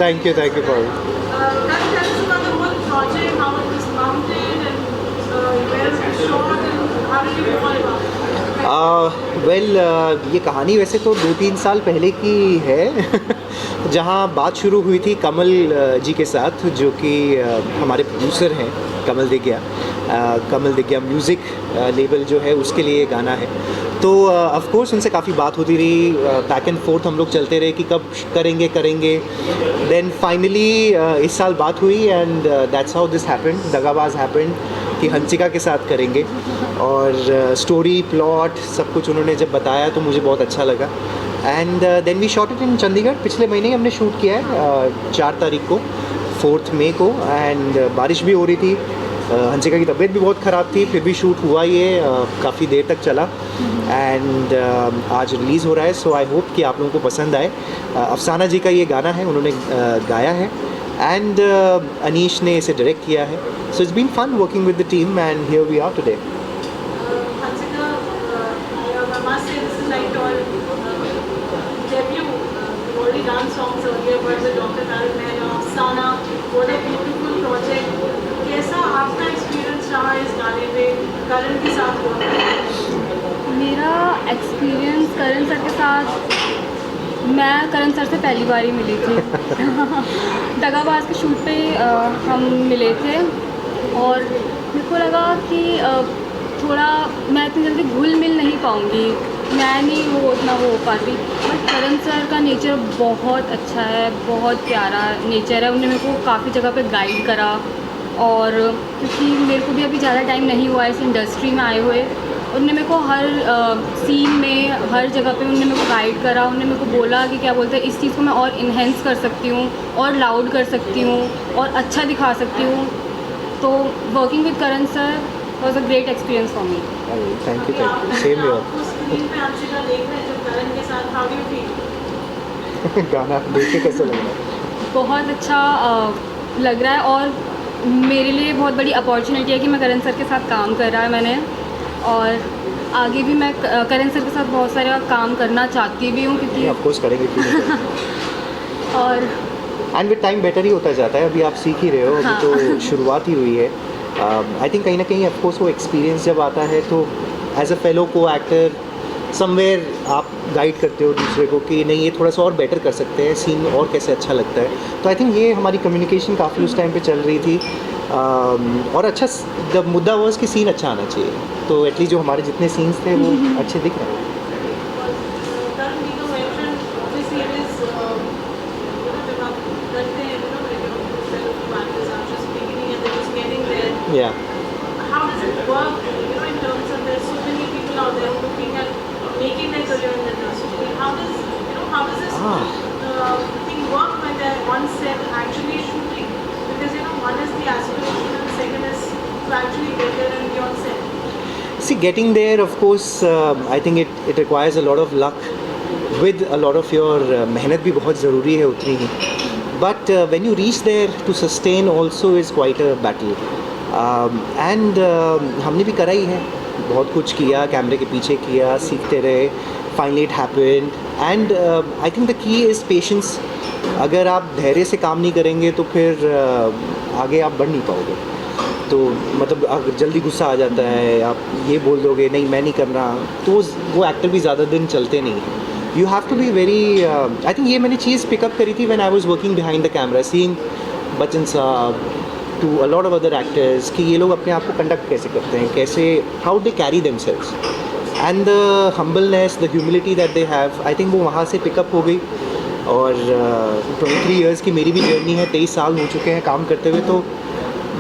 Thank you Parul. Can you tell us about the whole project, how it was mounted, and where it was shot, and how did you go all about it? Well ये कहानी वैसे तो 2-3 साल पहले की है जहाँ बात शुरू हुई थी कमल जी के साथ, जो कि हमारे प्रोड्यूसर हैं कमल दिग्या। कमल दिग्या म्यूज़िक लेबल जो है उसके लिए ये गाना है। तो ऑफ कोर्स उनसे काफ़ी बात होती रही, बैक एंड फोर्थ हम लोग चलते रहे कि कब करेंगे। देन फाइनली इस साल बात हुई and that's how this happened, दगाबाज हैपेंड कि हंसिका के साथ करेंगे। और स्टोरी प्लॉट सब कुछ उन्होंने जब बताया तो मुझे बहुत अच्छा लगा। And then we shot it in Chandigarh. पिछले महीने ही हमने शूट किया है 4 तारीख को, 4 मई को। एंड बारिश भी हो रही थी, हंसिका की तबीयत भी बहुत ख़राब थी, फिर भी शूट हुआ ये काफ़ी देर तक चला। एंड आज रिलीज़ हो रहा है। सो आई होप कि आप लोगों को पसंद आए। अफसाना जी का ये गाना है, उन्होंने गाया है एंड अनीश ने इसे डायरेक्ट किया है। So it's been fun working with the team and here we are today. Hansika, I must say this is like your debut. You've already done songs earlier, but with Dr. Tarak Mehra, Afsana, what a beautiful project. कैसा आपका experience रहा इस गाने में करण के साथ work करके? मेरा एक्सपीरियंस करण सर के साथ, मैं करण सर से पहली बार ही मिली थी दगाबाज के शूट पे हम मिले थे और मेरे को लगा कि थोड़ा मैं इतनी जल्दी घुल मिल नहीं पाऊँगी, मैं नहीं वो उतना वो हो पाती। बट करण सर का नेचर बहुत अच्छा है, बहुत प्यारा नेचर है। उन्होंने मेरे को काफ़ी जगह पे गाइड करा और क्योंकि मेरे को भी अभी ज़्यादा टाइम नहीं हुआ है इस इंडस्ट्री में आए हुए, उन्होंने मेरे को हर सीन में हर जगह पे उन्होंने मेरे को गाइड करा। उन्होंने मेरे को बोला कि क्या बोलते हैं, इस चीज़ को मैं और इन्हेंस कर सकती हूँ और लाउड कर सकती हूँ और अच्छा दिखा सकती हूँ। तो working with Karan sir was a great experience for me. Thank you same here. आपको स्क्रीन पे हंसिका देख रहे हैं जब करण के साथ, हाउ डू यू फील? गाना देख के कैसा लग रहा है? बहुत अच्छा लग रहा है और मेरे लिए बहुत बड़ी अपॉर्चुनिटी है कि मैं करण सर के साथ काम कर रहा है मैंने, और आगे भी मैं करण सर के साथ बहुत सारा काम करना चाहती भी हूँ क्योंकि ऑफ कोर्स करेंगे, क्यों नहीं करेंगे। और एंड विद टाइम बेटर ही होता जाता है। अभी आप सीख ही रहे हो, अभी तो शुरुआत ही हुई है। आई थिंक कहीं ना कहीं ऑफ कोर्स वो एक्सपीरियंस जब आता है तो एज अ फेलो को एक्टर समवेयर आप गाइड करते हो दूसरे को कि नहीं ये थोड़ा सा और बेटर कर सकते हैं, सीन और कैसे अच्छा लगता है। तो आई थिंक ये हमारी कम्युनिकेशन काफ़ी उस टाइम पे चल रही थी। और अच्छा द मुद्दा वॉज कि सीन अच्छा आना चाहिए, तो एटलीस्ट जो हमारे जितने सीन्स थे वो अच्छे दिख रहे हैं। करण जी का मेंशन ऑब्वियसली इट इज जब आप करते हैं just beginning and then just getting there. या How does it work, in terms of there's so many people out there looking at making their career in the industry. How does this thing work when they're on set actually shooting? Because one is the aspiration and the second is to actually get there and be on set. See, getting there, of course, I think it requires a lot of luck with a lot of your मेहनत भी बहुत ज़रूरी है उतनी ही। But when you reach there, to sustain also is quite a battle. And हमने भी करा ही है, बहुत कुछ किया, कैमरे के पीछे किया, सीखते रहे, finally it happened. And I think the key is patience. अगर आप धैर्य से काम नहीं करेंगे तो फिर आगे आप बढ़ नहीं पाओगे। तो मतलब अगर जल्दी गुस्सा आ जाता है, आप ये बोल दोगे नहीं मैं नहीं करना, तो वो एक्टर भी ज़्यादा दिन चलते नहीं हैं। You have to be very I think ये मैंने चीज़ पिकअप करी थी when I was working behind the camera, seeing Bachchan saheb to a lot of other actors कि ये लोग अपने आप को कंडक्ट कैसे करते हैं, कैसे how they carry themselves and the humbleness, the humility that they have. I think वो वहाँ से पिकअप हो गई। और 23 इयर्स की मेरी भी जर्नी है, 23 साल हो चुके हैं काम करते हुए। तो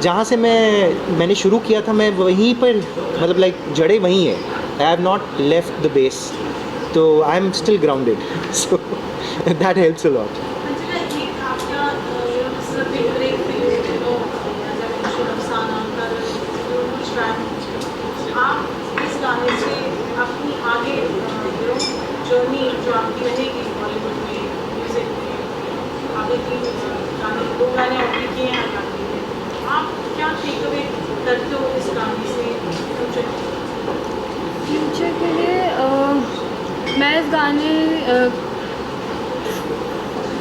जहाँ से मैंने शुरू किया था मैं वहीं पर, मतलब लाइक जड़ें वहीं हैं। I have not left the base, तो I am still grounded, so that helps a lot. Consider एक आपका this is a big break for you, as I mentioned, Afsana, Karan, कुछ track. आप इस गाने से अपनी आगे जर्नी जो आपकी रहेगी बॉलीवुड में, म्यूजिक में, आगे की गाने 2 गाने ऑलरेडी किए हैं गाने में, आप क्या टेक अवे करते हो इस गाने से फ्यूचर के लिए मैं इस गाने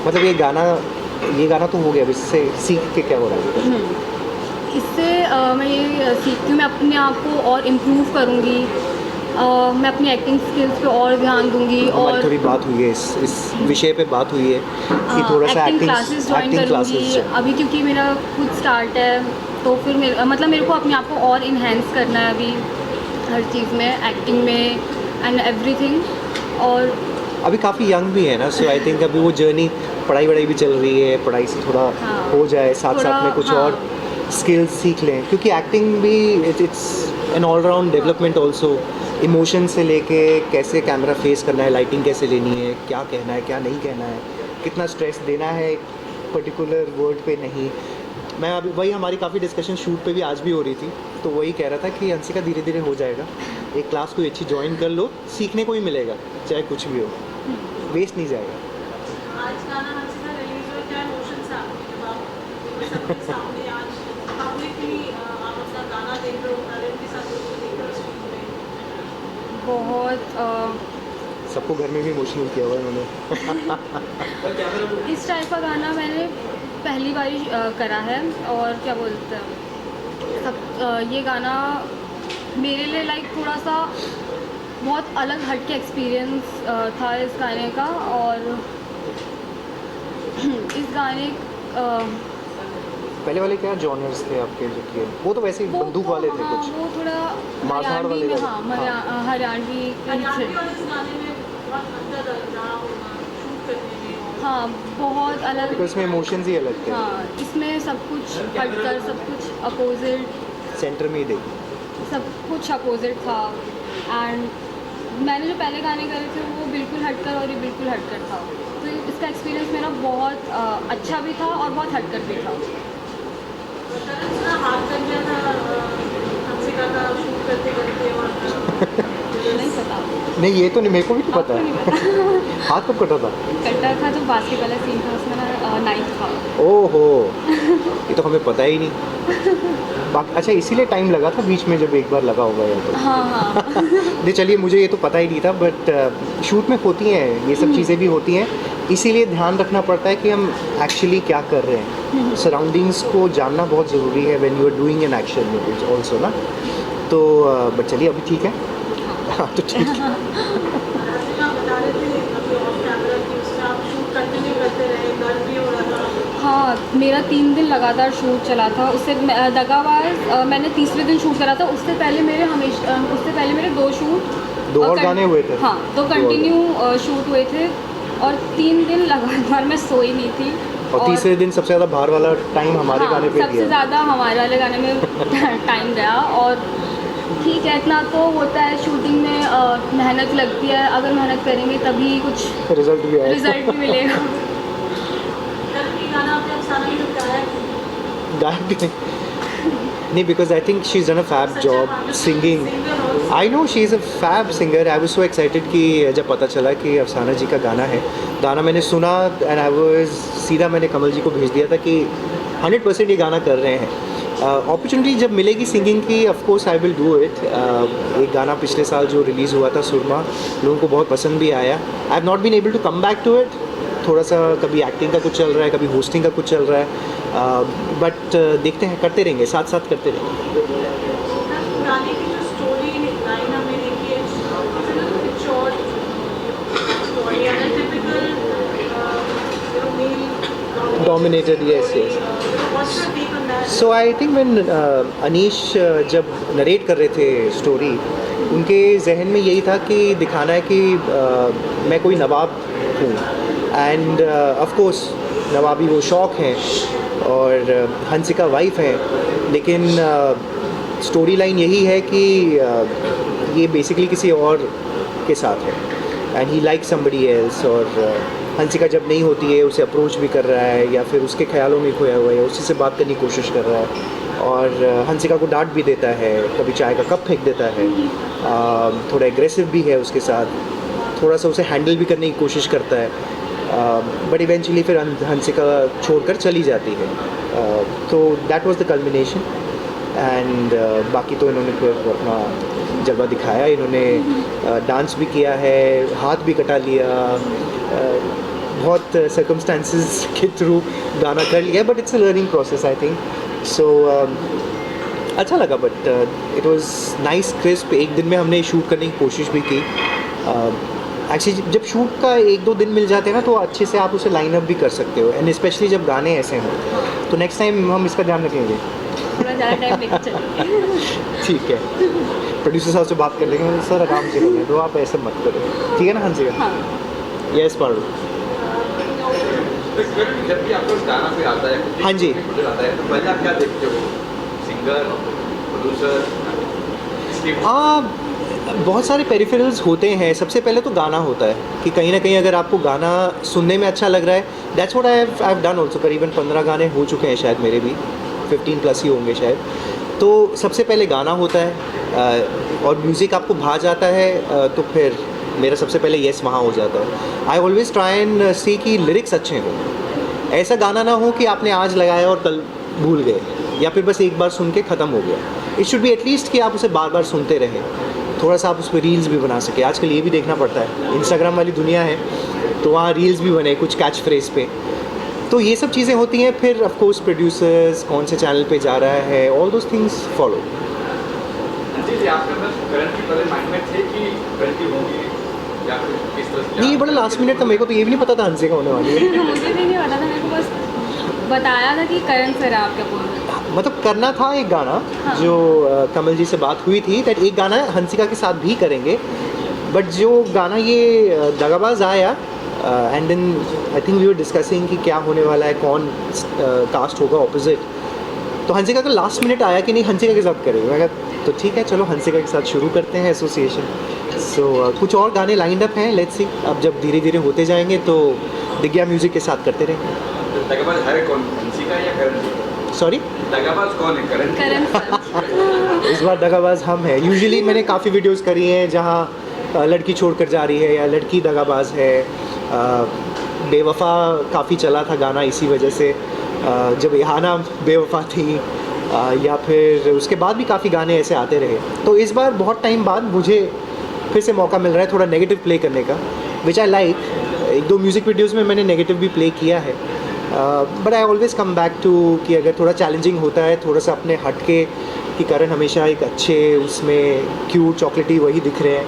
मतलब ये गाना ये गाना तो हो गया, अब इससे सीख के क्या हो रहा है? इससे मैं ये सीखती हूँ, मैं अपने आप को और इम्प्रूव करूँगी। मैं अपनी एक्टिंग स्किल्स पे और ध्यान दूँगी हमारी और थोड़ी बात हुई है इस विषय पे बात हुई है कि थोड़ा सा एक्टिंग क्लासेस ज्वाइन एक्टिंग करूँगी क्लासेस। अभी, क्योंकि मेरा खुद स्टार्ट है। तो फिर मेरे को अपने आप को और इन्हेंस करना है अभी हर चीज़ में, एक्टिंग में एंड एवरीथिंग। और अभी काफ़ी यंग भी है ना, सो आई थिंक अभी वो जर्नी, पढ़ाई वढ़ाई भी चल रही है, पढ़ाई से थोड़ा हाँ, हो जाए, साथ थोड़ा, साथ में कुछ हाँ, और स्किल्स सीख लें, क्योंकि एक्टिंग भी it's an all round development also. Emotion से लेके कैसे कैमरा फेस करना है, लाइटिंग कैसे लेनी है, क्या कहना है क्या नहीं कहना है, कितना स्ट्रेस देना है पर्टिकुलर वर्ड पे नहीं। मैं अभी वही, हमारी काफ़ी डिस्कशन शूट पे भी आज भी हो रही थी, तो वही कह रहा था कि हंसिका धीरे धीरे हो जाएगा, एक क्लास कोई अच्छी ज्वाइन कर लो, सीखने को ही मिलेगा, चाहे कुछ भी हो, वेस्ट नहीं जाएगा। आज गाना हंसिका रिलीज हुआ, क्या इमोशंस है आपके जब आप सबके सामने आज पब्लिकली आप अपना गाना देख रहे हो, करण के साथ उसको देख रहे हो स्क्रीन पे? बहुत सबको घर में भी इमोशनल किया हुआ है उन्होंने। इस टाइप का गाना मैंने पहली बार ही करा है। और क्या बोलते हैं, ये गाना मेरे लिए लाइक थोड़ा सा बहुत अलग हट के एक्सपीरियंस था इस गाने का। और इस गाने पहले वाले क्या जॉनर्स थे आपके जो किए? वो तो वैसे ही बंदूक वाले थे हाँ, कुछ। वो थोड़ा मारधाड़ हरियाणवी वाले में, गाने। हाँ, हरियाणवी हरियाणवी और इस गाने में बहुत अंतर रहा होगा शूट करने में। हाँ, बहुत अलग। बिकॉज इसमें इमोशंस ही अलग थे। हाँ, इसमें सब कुछ हटकर, सब कुछ अपोजिट, सेंटर में ही देखी। सब कुछ अपोजिट था। एंड मैंने जो पहले गाने करे थे वो बिल्कुल हटकर और ये बिल्कुल हटकर था। तो इसका एक्सपीरियंस मेरा बहुत अच्छा भी था और बहुत हटकर भी था। करण थोड़ा हाथ कर गया था हंसिका का शूट करते करते और नहीं पता, नहीं, ये तो नहीं, मेरे को भी नहीं पता आपको है। नहीं पता? हाथ कब कटा था? कटा था जो बास्केट वाला सीन था उसमें ना, नाइट था। ओहो, ये तो हमें पता ही नहीं। बाकी अच्छा, इसीलिए टाइम लगा था बीच में, जब एक बार लगा होगा या तो। हाँ हाँ। नहीं चलिए, मुझे ये तो पता ही नहीं था, बट शूट में होती हैं ये सब चीज़ें भी होती हैं, इसीलिए ध्यान रखना पड़ता है कि हम एक्चुअली क्या कर रहे हैं। सराउंडिंग्स को जानना बहुत ज़रूरी है when you are doing an action movie also ना। तो बट चलिए, अभी ठीक है। हाँ, तो ठीक है। हंसिका बता रहे थे अभी ऑफ कैमरा कि उसमें आप शूट कंटिन्यू करते रहे, दर्द भी हो रहा था। हाँ, मेरा 3 दिन लगातार शूट चला था। उससे दगाबाज मैंने तीसरे दिन शूट करा था। उससे पहले मेरे 2 शूट, दो और गाने हुए थे। हाँ, 2 कंटिन्यू शूट हुए थे और 3 दिन लगातार मैं सोई नहीं थी। और तीसरे दिन सबसे ज़्यादा भार वाला टाइम हमारे हाँ, गाने पे सबसे दिया। ज़्यादा हमारे वाले गाने में टाइम गया। और ठीक है, इतना तो होता है शूटिंग में, मेहनत लगती है। अगर मेहनत करेंगे तभी कुछ रिजल्ट भी आया। रिजल्ट भी मिलेगा। कल की गाना आपने अफसाना में गाया गायब भी नहीं, because I think she's done a fab job singing. I know she is a fab singer. I was so excited कि जब पता चला कि अफसाना जी का गाना है, गाना मैंने सुना and I was सीधा मैंने कमल जी को भेज दिया था कि 100% ये गाना कर रहे हैं। अपॉर्चुनिटी जब मिलेगी सिंगिंग की, of course I will do it. एक गाना पिछले साल जो रिलीज़ हुआ था सुरमा, लोगों को बहुत पसंद भी आया। I have not been able to come back to it. थोड़ा सा कभी एक्टिंग का कुछ चल रहा है, कभी होस्टिंग का कुछ चल रहा है, बट देखते हैं, करते रहेंगे, साथ साथ करते रहेंगे। गाने की जो स्टोरी लाइन हमें देखी है, short story and typical male dominated, yes yes. What's your take on that? So I think when Anish जब नरेट कर रहे थे स्टोरी, उनके जहन में यही था कि दिखाना है कि मैं कोई नवाब हूँ, एंड ऑफ कोर्स नवाबी वो शौक़ हैं और हंसिका वाइफ है, लेकिन स्टोरी लाइन यही है कि ये बेसिकली किसी और के साथ है and he like somebody else. और हंसिका जब नहीं होती है उसे अप्रोच भी कर रहा है या फिर उसके ख्यालों में खोया हुआ है, उसी से बात करने की कोशिश कर रहा है और हंसिका को डांट भी देता है, कभी चाय का कप फेंक देता है, थोड़ा एग्रेसिव भी है उसके साथ, थोड़ा सा उसे हैंडल भी करने की कोशिश करता है, बट इवेंचुअली फिर हंसिका छोड़कर चली जाती है। तो that was the culmination and बाकी तो इन्होंने फिर अपना जलवा दिखाया। इन्होंने डांस भी किया है, हाथ भी कटा लिया, बहुत सर्कमस्टांसिस के थ्रू गाना कर लिया, but it's a learning process I think. So अच्छा लगा, but it was nice crisp. एक दिन में हमने शूट करने की कोशिश भी की. एक्चुअली जब शूट का 1-2 दिन मिल जाते हैं ना, तो अच्छे से आप उसे लाइन अप भी कर सकते हो, एंड स्पेशली जब गाने ऐसे हों. तो नेक्स्ट टाइम हम इसका ध्यान रखेंगे. थोड़ा ज़्यादा टाइम लेके चलेंगे. ठीक है, प्रोड्यूसर साहब से बात कर लेंगे. सर आराम से करें, तो आप ऐसे मत करो, ठीक है ना हंसिका? हाँ. यस पारू. जब भी आपको गाना कोई आता है, हाँ जी. आता है, तो पहले आप क्या देखते हो? सिंगर, प्रोड्यूसर, हाँ, बहुत सारे पेरिफेरल्स होते हैं. सबसे पहले तो गाना होता है कि कहीं ना कहीं अगर आपको गाना सुनने में अच्छा लग रहा है, that's what I have done also. करीबन 15 गाने हो चुके हैं शायद, मेरे भी 15 प्लस ही होंगे शायद. तो सबसे पहले गाना होता है, और म्यूज़िक आपको भा जाता है, तो फिर मेरा सबसे पहले येस वहाँ हो जाता है. आई ऑलवेज ट्राई एंड सी कि लिरिक्स अच्छे हों. ऐसा गाना ना हो कि आपने आज लगाया और कल भूल गए, या फिर बस एक बार सुन के ख़त्म हो गया. इट शुड बी एटलीस्ट कि आप उसे बार बार सुनते रहें, थोड़ा सा आप उस पर रील्स भी बना सके. आजकल ये भी देखना पड़ता है, इंस्टाग्राम वाली दुनिया है, तो वहाँ रील्स भी बने कुछ कैच फ्रेज पे. तो ये सब चीज़ें होती हैं. फिर ऑफ कोर्स प्रोड्यूसर्स कौन से चैनल पे जा रहा है, ऑल दोज थिंग्स फॉलो. जी आपके अंदर करंट की पहले माइंड में थे कि करंट की होंगी, या फिर किस तरह से? नहीं, ये बड़ा लास्ट मिनट था. मेरे को तो ये भी नहीं पता था हंसिका होने वाली है. मुझे भी नहीं पता था, मेरे को बस बताया था कि करण सर है आपके बोल. मतलब करना था एक गाना, हाँ. जो कमल जी से बात हुई थी, दैट एक गाना हंसिका के साथ भी करेंगे. बट जो गाना ये दगाबाज आया, and then I think we were discussing कि क्या होने वाला है, कौन कास्ट होगा ऑपोजिट. तो हंसिका का लास्ट मिनट आया कि नहीं हंसिका के साथ करेंगे. मैं कहा तो ठीक है, चलो हंसिका के साथ शुरू करते हैं एसोसिएशन. सो कुछ और गाने लाइंड अप हैं, लेट्स सी. अब जब धीरे धीरे होते जाएंगे तो दिग्या म्यूज़िक के साथ करते रहेंगे. दगाबाज है कौन, हंसिका या करण? सॉरी, दगाबाज कौन है, करण? करण सर. इस बार दगाबाज हम हैं. यूजुअली मैंने काफ़ी वीडियोस करी हैं जहाँ लड़की छोड़कर जा रही है या लड़की दगाबाज है. बेवफा काफ़ी चला था गाना इसी वजह से, जब यहाना बेवफा थी, या फिर उसके बाद भी काफ़ी गाने ऐसे आते रहे. तो इस बार बहुत टाइम बाद मुझे फिर से मौका मिल रहा है थोड़ा नेगेटिव प्ले करने का, which I like. 1-2 music videos में मैंने नेगेटिव भी प्ले किया है, but I always come back to कि अगर थोड़ा चैलेंजिंग होता है, थोड़ा सा अपने हट के, कि करण हमेशा एक अच्छे उसमें क्यूट चॉकलेटी वही दिख रहे हैं.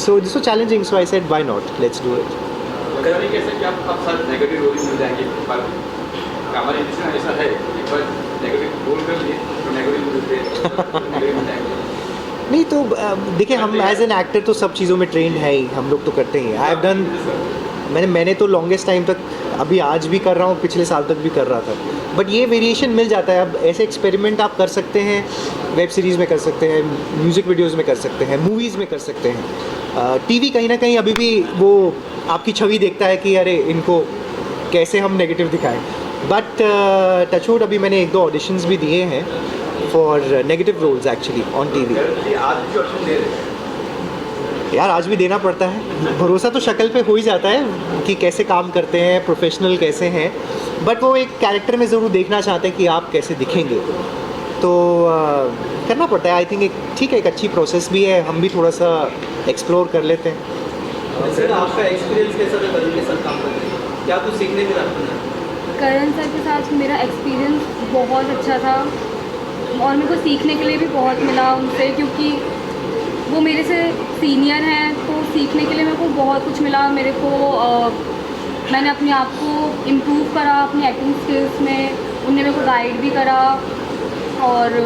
So this was challenging, so I said why not, let's do it. Karan ये कैसे कि आप साथ नेगेटिव रोल मिल जाएंगे, पर हमारे इंडस्ट्री में ऐसा है, एक बार नेगेटिव रोल कर लिए तो नेगेटिव मिल जाएंगे. नहीं तो देखिए, हम एज एन एक्टर तो सब चीज़ों में ट्रेंड है ही, हम लोग तो करते ही. आई हैव डन, मैंने तो लॉन्गेस्ट टाइम तक, अभी आज भी कर रहा हूँ, पिछले साल तक भी कर रहा था. बट ये वेरिएशन मिल जाता है. अब ऐसे एक्सपेरिमेंट आप कर सकते हैं, वेब सीरीज़ में कर सकते हैं, म्यूज़िक वीडियोज़ में कर सकते हैं, मूवीज़ में कर सकते हैं. टीवी कहीं ना कहीं अभी भी वो आपकी छवि देखता है कि अरे इनको कैसे हम नेगेटिव दिखाएं. बट टचवुड अभी मैंने 1-2 ऑडिशंस भी दिए हैं for negative roles actually on TV. आज भी ऑप्शन दे रहे हैं यार, आज भी देना पड़ता है. भरोसा तो शक्ल पे हो ही जाता है कि कैसे काम करते हैं, प्रोफेशनल कैसे हैं, बट वो एक कैरेक्टर में ज़रूर देखना चाहते हैं कि आप कैसे दिखेंगे. तो करना पड़ता है. आई थिंक एक ठीक है, एक अच्छी प्रोसेस भी है, हम भी थोड़ा सा एक्सप्लोर कर लेते हैं. सर आपका एक्सपीरियंस कैसा था करण के साथ काम करने का? क्या कुछ सीखने मिला आपको? करण सर के साथ मेरा एक्सपीरियंस बहुत अच्छा था, और मेरे को सीखने के लिए भी बहुत मिला उनसे, क्योंकि वो मेरे से सीनियर हैं, तो सीखने के लिए मेरे को बहुत कुछ मिला. मेरे को मैंने अपने आप को इम्प्रूव करा अपनी एक्टिंग स्किल्स में. उनने मेरे को गाइड भी करा. और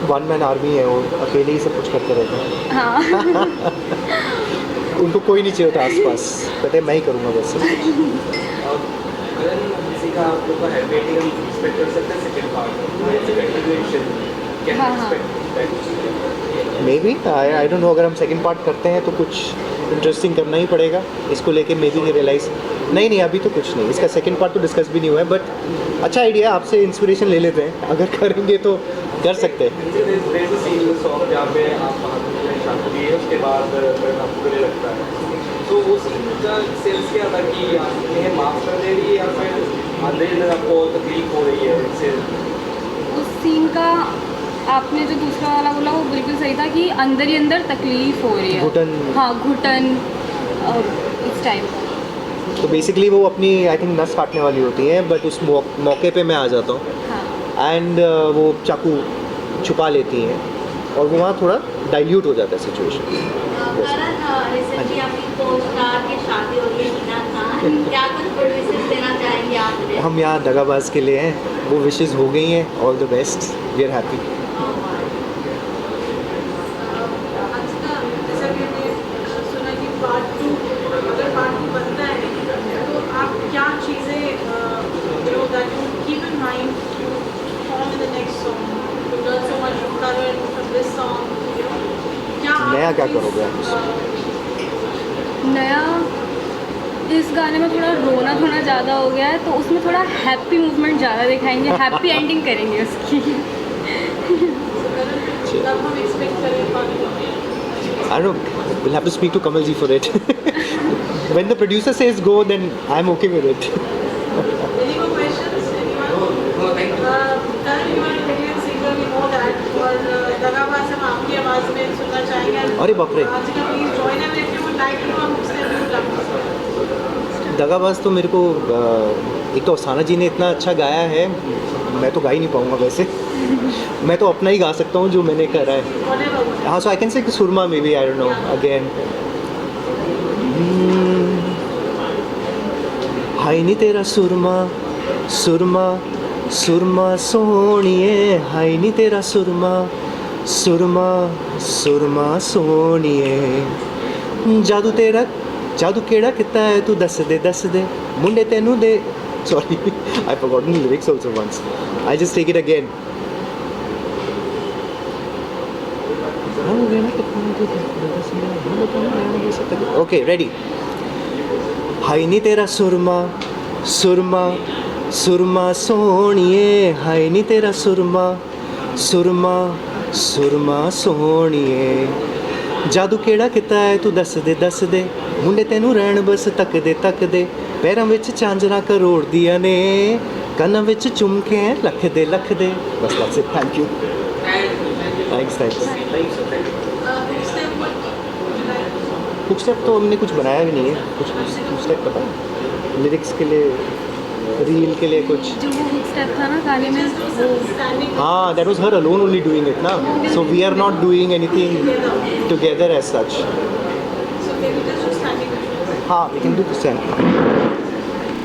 वन मैन आर्मी है वो, अकेले ही सब कुछ करते रहते हैं. हाँ. उनको कोई नहीं चाहिए होता आसपास, कहते हैं मैं ही करूँगा बस. और करण किसी का आप लोग का है वेटिंग, हम एक्सपेक्ट कर सकते हैं सेकंड पार्ट क्या हाँ, हाँ. May be, I don't no. अगर हम सेकंड पार्ट करते हैं तो कुछ इंटरेस्टिंग करना ही पड़ेगा इसको लेके. मे बी रियलाइज़ नहीं, अभी तो कुछ नहीं. इसका सेकंड पार्ट तो डिस्कस भी नहीं हुआ है, बट अच्छा आइडिया. आपसे इंस्पिरेशन ले लेते हैं, अगर करेंगे तो कर सकते हैं. सॉन्ग जहाँ पे आप शादी की है, उसके बाद आपको गले लगता है, तो वो सीन का सेल्स क्या था कि आप माफ कर दे रही है या फिर अंदर आपको तकलीफ हो रही है इससे? उस सीन का आपने जो दूसरा वाला बोला वो बिल्कुल सही था कि अंदर ही अंदर तकलीफ हो रही है. घुटन. हाँ, घुटन इस टाइप का. तो बेसिकली वो अपनी आई थिंक नस काटने वाली होती हैं, बट उस मौके पे मैं आ जाता हूँ हाँ एंड वो चाकू छुपा लेती हैं और वो वहाँ थोड़ा डाइल्यूट हो जाता है सिचुएशन। करण रिसेंटली आपकी को स्टार की शादी हो रही है हिना खान, क्या कुछ विशेष देना चाहेंगे आप उन्हें? हम यहाँ दगाबाज के लिए हैं, वो विशेज़ हो गई हैं, all the best, we are happy. अच्छा, जैसा कि हमने सुना कि पार्ट 2, अगर पार्ट 2 बनता है तो आप क्या चीज़ें that you keep in mind to perform in the next song, to learn so much from Karan, from this song, क्या आप नया क्या चीज़, करोगे आप? नया इस गाने में थोड़ा रोना थोड़ा ज़्यादा हो गया है, तो उसमें थोड़ा हैप्पी मूवमेंट ज़्यादा दिखाएंगे, हैप्पी एंडिंग करेंगे उसकी। कब हम एक्सपेक्ट करें part 2? I don't know, we'll have to speak to Kamal ji for it. When the producer says go, then I'm okay with it. Any more questions? Anyone? No, thank you. Karan, you are a brilliant singer, we know that. और दगाबाज हम आपकी आवाज़ में सुनना चाहेंगे। अरे बाप रे। आज का please join and if you would like to हम उससे दगाबाज तो मेरे को एक तो अफसाना जी ने इतना अच्छा गाया है, मैं तो गा ही नहीं पाऊँगा वैसे। मैं तो अपना ही गा सकता हूँ जो मैंने करा है। हाँ, सो I can say Surma maybe, I don't know again. हाय नी तेरा सुरमा सुरमा सुरमा सोनिए, हाय नी तेरा सुरमा सुरमा सुरमा सोनिए, जादू तेरा जादू केड़ा किता है तू दस दे मुंडे तेनू दे। Sorry, I forgotten the lyrics also once, I just take it again. Okay, ready. हाय नी तेरा सुरमा सुरमा सुरमा सोनिए, हाय नी तेरा सुरमा सुरमा सुरमा सोनिए, जादू केड़ा किता है तू दस दे मुंडे तेनू रहन बस तक दे, पैरां विच झांजरां करोड़ दियां ने, कन्नां विच झुमके लख दे। बस that's it, thank you. Thanks. कुछ स्टेप तो हमने कुछ बनाया भी नहीं है, कुछ स्टेप पता है लिरिक्स के लिए, रील के लिए कुछ। जो वो स्टेप था ना गाने में, वो हाँ, that was her alone only doing it ना, so we are not doing anything together as such. So they will just do standing. हाँ, वी कैन डू दिस।